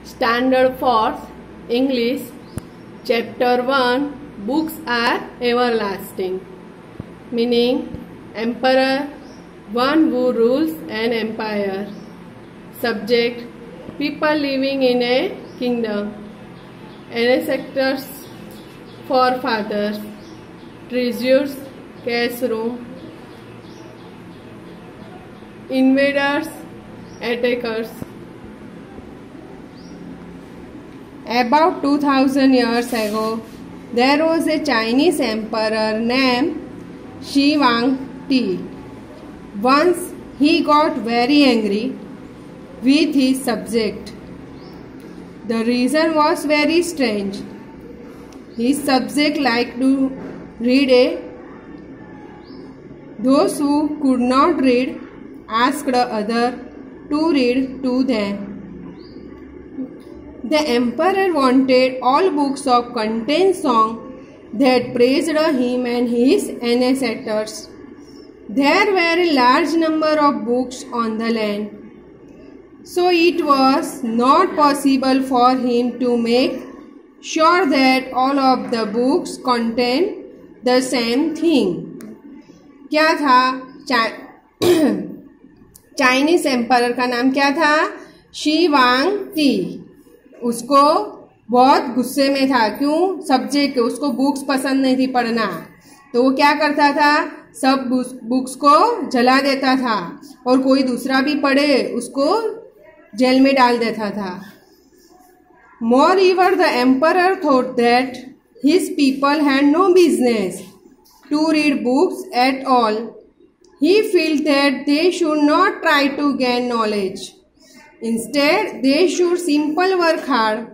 Standard 4th English Chapter 1 Books are everlasting. Meaning Emperor, one who rules an empire. Subject, people living in a kingdom. Ancestors, forefathers. Treasures, cash room. Invaders, attackers. About 2000 years ago, there was a Chinese emperor named Shi Huangdi. Once he got very angry with his subject. The reason was very strange. His subject liked to read. Those who could not read asked other to read to them. The emperor wanted all books of contain songs that praised him and his ancestors. There were a large number of books on the land, so it was not possible for him to make sure that all of the books contain the same thing. क्या था? Chinese empire का नाम क्या था? She हुआंगदी. उसको बहुत गुस्से में था. क्यों? सब्जेक्ट, उसको बुक्स पसंद नहीं थी पढ़ना, तो वो क्या करता था? सब बुक्स को जला देता था और कोई दूसरा भी पढ़े उसको जेल में डाल देता था. Moreover, the emperor thought that his people had no business to read books at all. He felt that they should not try to gain knowledge. Instead, they should simply work hard,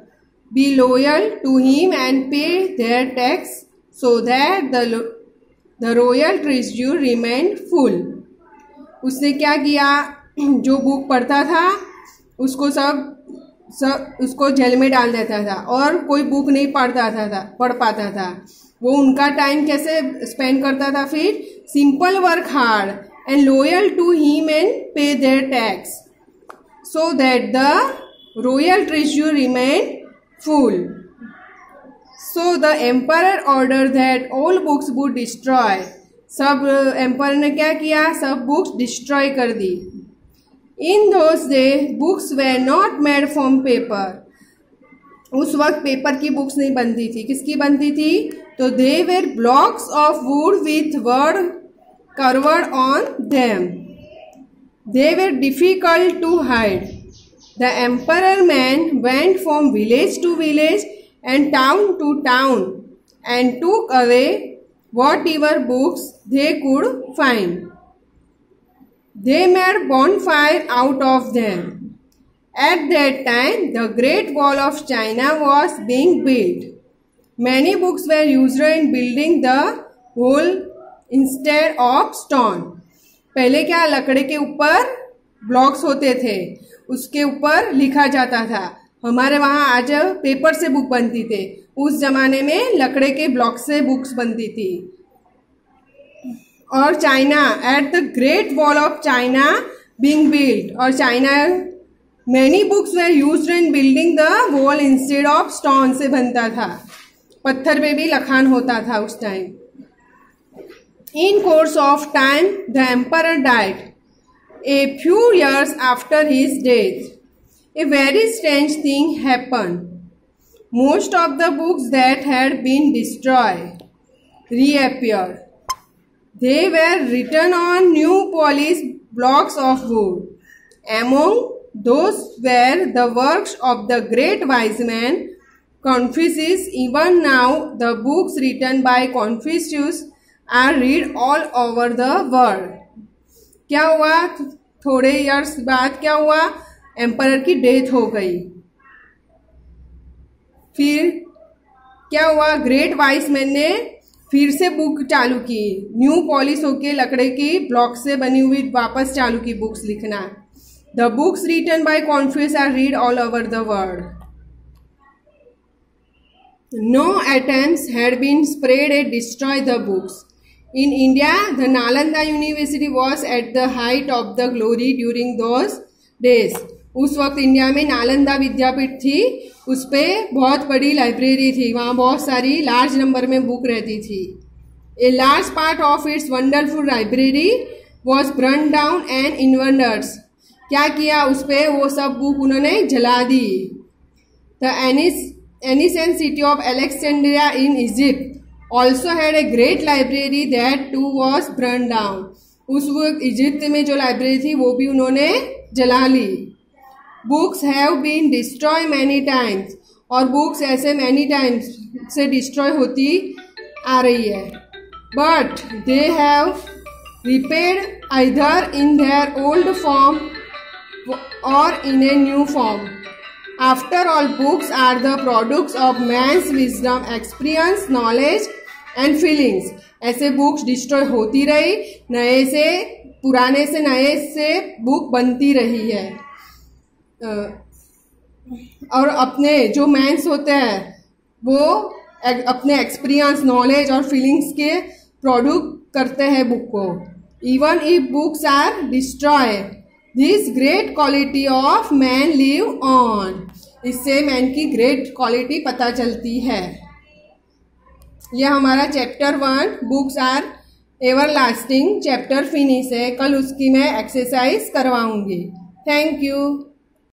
be loyal to him and pay their tax so that the royal treasury remained full. उसने क्या किया? जो book पढ़ता था उसको उसको jail में डाल देता था और कोई बुक नहीं पढ़ पाता था. वो उनका टाइम कैसे स्पेंड करता था? फिर simple work hard and loyal to him and pay their tax so that the royal treasury remained full. So the emperor ordered that all books would destroy. सब एम्पायर ने क्या किया? सब बुक्स डिस्ट्रॉय कर दी. In those days, books were not made from paper. उस वक्त paper की books नहीं बनती थी. किसकी बनती थी? तो they were blocks of wood with word carved on them. They were difficult to hide. The emperor man went from village to village and town to town and took away whatever books they could find. They made bonfire out of them. At that time, the Great Wall of China was being built. Many books were used in building the wall instead of stone. पहले क्या? लकड़े के ऊपर blocks होते थे, उसके ऊपर लिखा जाता था. हमारे वहाँ आज पेपर से बुक बनती थी. उस जमाने में लकड़े के ब्लॉक से बुक्स बनती थी. और China, at the great wall of China being built, और China many books were used in building the wall instead of stone से बनता था. पत्थर पे भी लखान होता था उस time. In course of time, the emperor died. A few years after his death, a very strange thing happened. Most of the books that had been destroyed reappeared. They were written on new polished blocks of wood. Among those were the works of the great wise man Confucius. Even now, the books written by Confucius are read all over the world. क्या हुआ? थोड़े years बाद क्या हुआ? Empire की death हो गई. फिर क्या हुआ? ग्रेट वाइस मैन ने फिर से बुक चालू की. न्यू पॉलिश होके लकड़े की ब्लॉक से बनी हुई वापस चालू की बुक्स लिखना. The books written by Confucius are read all over the world. No attempts had been spread to destroy the books. In India, the Nalanda University was at the height of the glory during those days. उस वक्त India में नालंदा विद्यापीठ थी, उस पर बहुत बड़ी library थी, वहाँ बहुत सारी लार्ज नंबर में बुक रहती थी। A large part of its wonderful library was burn down and inventors, क्या किया उस पर, वो सब बुक उन्होंने जला दी। The ancient city of Alexandria in Egypt also had a great library that too was burn down, उस वक्त इजिप्ट में जो लाइब्रेरी थी वो भी उन्होंने जला ली। Books have been destroy many times, और बुक्स ऐसे मैनी टाइम्स से डिस्ट्रॉय होती आ रही है। But they have repaired either in their old form और in a new form. After all books are the products of man's wisdom, experience, knowledge and feelings. ऐसे books destroy होती रही, नए से पुराने से नए से बुक बनती रही है। और अपने जो मैंस होते हैं वो अपने एक्सपीरियंस, नॉलेज और फीलिंग्स के प्रोड्यूस करते हैं बुक को। Even if books are destroy, this great quality of man live on, इससे मैन की ग्रेट क्वालिटी पता चलती है। यह हमारा chapter 1 books are everlasting chapter finish है। कल उसकी मैं एक्सरसाइज करवाऊंगी। Thank you.